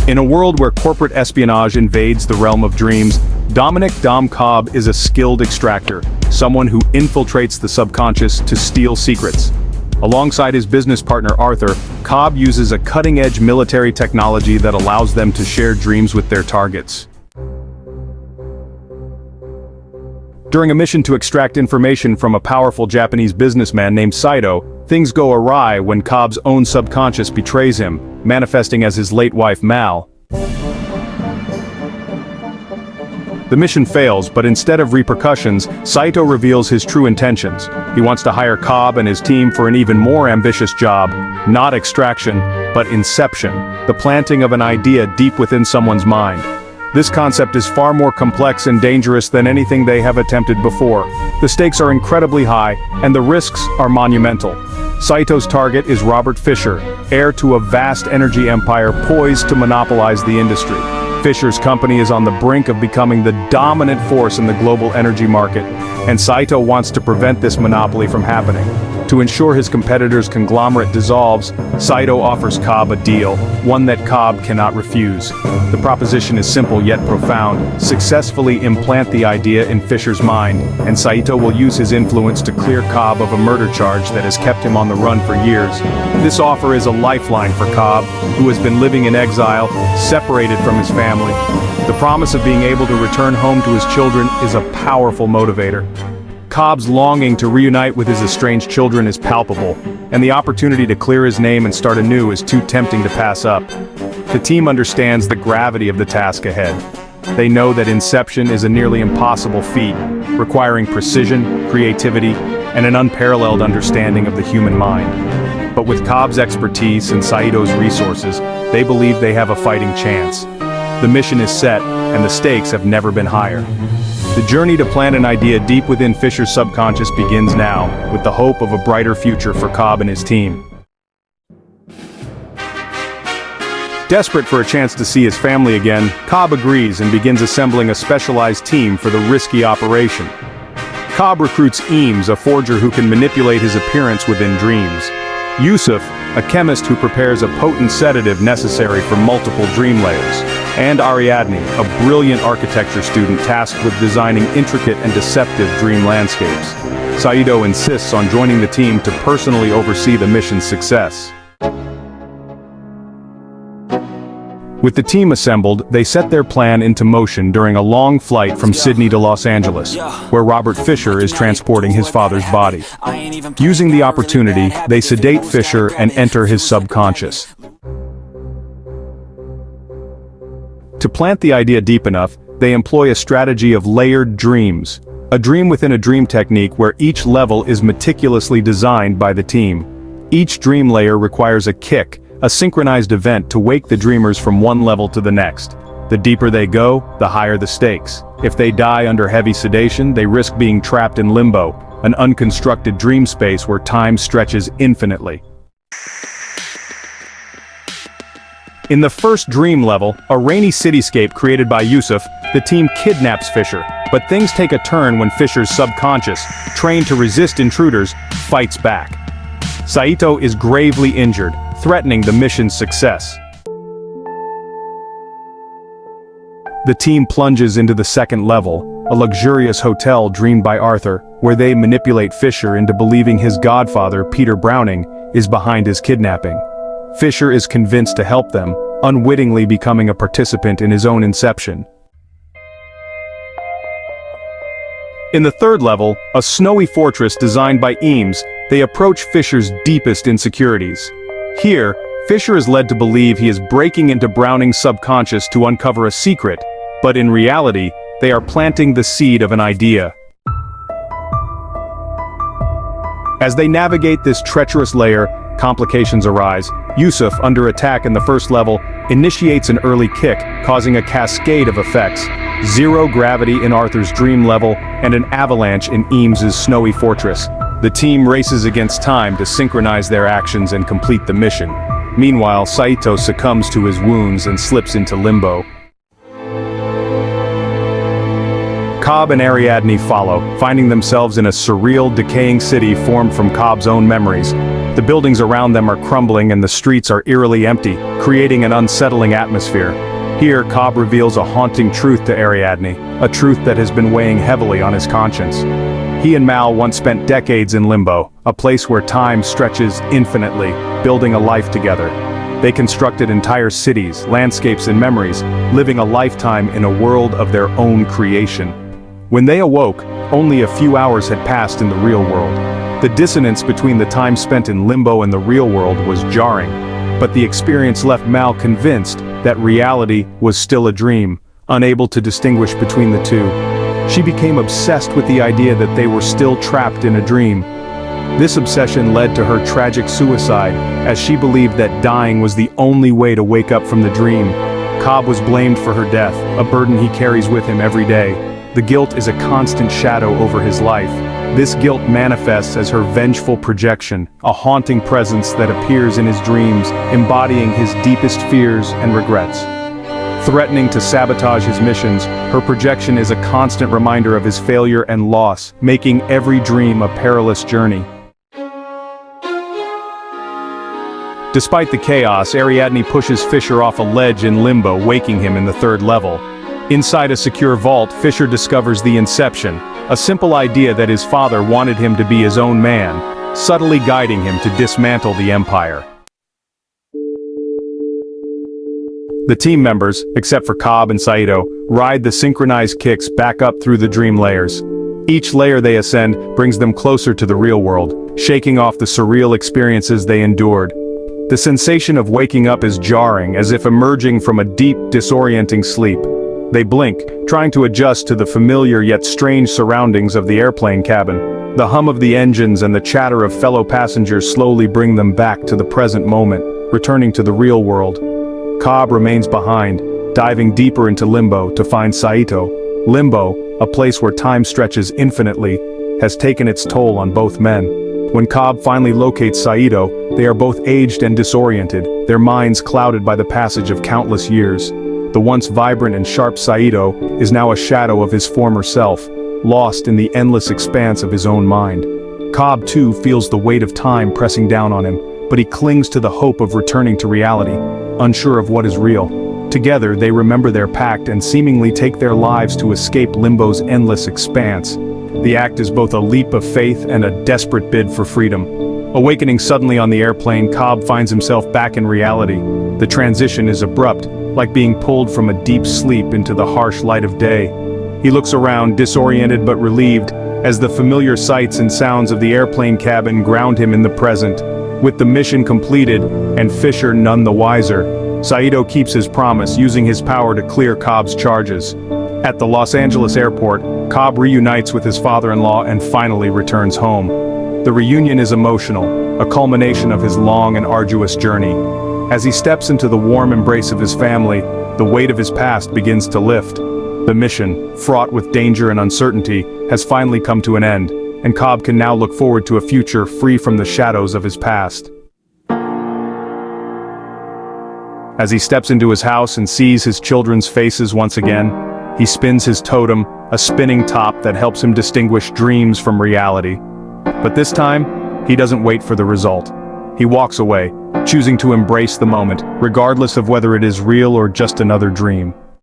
In a world where corporate espionage invades the realm of dreams, Dominick Dom Cobb is a skilled extractor, someone who infiltrates the subconscious to steal secrets. Alongside his business partner Arthur, Cobb uses a cutting-edge military technology that allows them to share dreams with their targets. During a mission to extract information from a powerful Japanese businessman named Saito, things go awry when Cobb's own subconscious betrays him, manifesting as his late wife Mal. The mission fails, but instead of repercussions, Saito reveals his true intentions. He wants to hire Cobb and his team for an even more ambitious job, not extraction, but inception, the planting of an idea deep within someone's mind. This concept is far more complex and dangerous than anything they have attempted before. The stakes are incredibly high, and the risks are monumental. Saito's target is Robert Fischer, heir to a vast energy empire poised to monopolize the industry. Fischer's company is on the brink of becoming the dominant force in the global energy market, and Saito wants to prevent this monopoly from happening. To ensure his competitor's conglomerate dissolves, Saito offers Cobb a deal, one that Cobb cannot refuse. The proposition is simple yet profound: successfully implant the idea in Fischer's mind, and Saito will use his influence to clear Cobb of a murder charge that has kept him on the run for years. This offer is a lifeline for Cobb, who has been living in exile, separated from his family. The promise of being able to return home to his children is a powerful motivator. Cobb's longing to reunite with his estranged children is palpable, and the opportunity to clear his name and start anew is too tempting to pass up. The team understands the gravity of the task ahead. They know that Inception is a nearly impossible feat, requiring precision, creativity, and an unparalleled understanding of the human mind. But with Cobb's expertise and Saito's resources, they believe they have a fighting chance. The mission is set, and the stakes have never been higher. The journey to plant an idea deep within Fischer's subconscious begins now, with the hope of a brighter future for Cobb and his team. Desperate for a chance to see his family again, Cobb agrees and begins assembling a specialized team for the risky operation. Cobb recruits Eames, a forger who can manipulate his appearance within dreams. Yusuf, a chemist who prepares a potent sedative necessary for multiple dream layers. And Ariadne, a brilliant architecture student tasked with designing intricate and deceptive dream landscapes. Saito insists on joining the team to personally oversee the mission's success. With the team assembled, they set their plan into motion during a long flight from Sydney to Los Angeles, where Robert Fischer is transporting his father's body. Using the opportunity, they sedate Fischer and enter his subconscious. To plant the idea deep enough, they employ a strategy of layered dreams, a dream within a dream technique where each level is meticulously designed by the team. Each dream layer requires a kick, a synchronized event to wake the dreamers from one level to the next. The deeper they go, the higher the stakes. If they die under heavy sedation, they risk being trapped in Limbo, an unconstructed dream space where time stretches infinitely. In the first dream level, a rainy cityscape created by Yusuf, the team kidnaps Fischer, but things take a turn when Fischer's subconscious, trained to resist intruders, fights back. Saito is gravely injured, threatening the mission's success. The team plunges into the second level, a luxurious hotel dreamed by Arthur, where they manipulate Fischer into believing his godfather, Peter Browning, is behind his kidnapping. Fischer is convinced to help them, unwittingly becoming a participant in his own inception. In the third level, a snowy fortress designed by Eames, they approach Fischer's deepest insecurities. Here, Fischer is led to believe he is breaking into Browning's subconscious to uncover a secret, but in reality, they are planting the seed of an idea. As they navigate this treacherous layer, complications arise. Yusuf, under attack in the first level, initiates an early kick, causing a cascade of effects. Zero gravity in Arthur's dream level, and an avalanche in Eames's snowy fortress. The team races against time to synchronize their actions and complete the mission. Meanwhile, Saito succumbs to his wounds and slips into Limbo. Cobb and Ariadne follow, finding themselves in a surreal, decaying city formed from Cobb's own memories. The buildings around them are crumbling and the streets are eerily empty, creating an unsettling atmosphere. Here, Cobb reveals a haunting truth to Ariadne, a truth that has been weighing heavily on his conscience. He and Mal once spent decades in Limbo, a place where time stretches infinitely, building a life together. They constructed entire cities, landscapes and memories, living a lifetime in a world of their own creation. When they awoke, only a few hours had passed in the real world. The dissonance between the time spent in Limbo and the real world was jarring, but the experience left Mal convinced that reality was still a dream, unable to distinguish between the two. She became obsessed with the idea that they were still trapped in a dream. This obsession led to her tragic suicide, as she believed that dying was the only way to wake up from the dream. Cobb was blamed for her death, a burden he carries with him every day. The guilt is a constant shadow over his life. This guilt manifests as her vengeful projection, a haunting presence that appears in his dreams, embodying his deepest fears and regrets. Threatening to sabotage his missions, her projection is a constant reminder of his failure and loss, making every dream a perilous journey. Despite the chaos, Ariadne pushes Fischer off a ledge in Limbo, waking him in the 3rd level. Inside a secure vault, Fischer discovers the Inception, a simple idea that his father wanted him to be his own man, subtly guiding him to dismantle the Empire. The team members, except for Cobb and Saito, ride the synchronized kicks back up through the dream layers. Each layer they ascend brings them closer to the real world, shaking off the surreal experiences they endured. The sensation of waking up is jarring, as if emerging from a deep, disorienting sleep. They blink, trying to adjust to the familiar yet strange surroundings of the airplane cabin. The hum of the engines and the chatter of fellow passengers slowly bring them back to the present moment, returning to the real world. Cobb remains behind, diving deeper into Limbo to find Saito. Limbo, a place where time stretches infinitely, has taken its toll on both men. When Cobb finally locates Saito, they are both aged and disoriented, their minds clouded by the passage of countless years. The once vibrant and sharp Saito is now a shadow of his former self, lost in the endless expanse of his own mind. Cobb too feels the weight of time pressing down on him, but he clings to the hope of returning to reality, unsure of what is real. Together they remember their pact and seemingly take their lives to escape Limbo's endless expanse. The act is both a leap of faith and a desperate bid for freedom. Awakening suddenly on the airplane, Cobb finds himself back in reality. The transition is abrupt, like being pulled from a deep sleep into the harsh light of day. He looks around, disoriented but relieved, as the familiar sights and sounds of the airplane cabin ground him in the present. With the mission completed, and Fischer none the wiser, Saito keeps his promise, using his power to clear Cobb's charges. At the Los Angeles airport, Cobb reunites with his father-in-law and finally returns home. The reunion is emotional, a culmination of his long and arduous journey. As he steps into the warm embrace of his family, the weight of his past begins to lift. The mission, fraught with danger and uncertainty, has finally come to an end, and Cobb can now look forward to a future free from the shadows of his past. As he steps into his house and sees his children's faces once again, he spins his totem, a spinning top that helps him distinguish dreams from reality. But this time, he doesn't wait for the result. He walks away, choosing to embrace the moment, regardless of whether it is real or just another dream.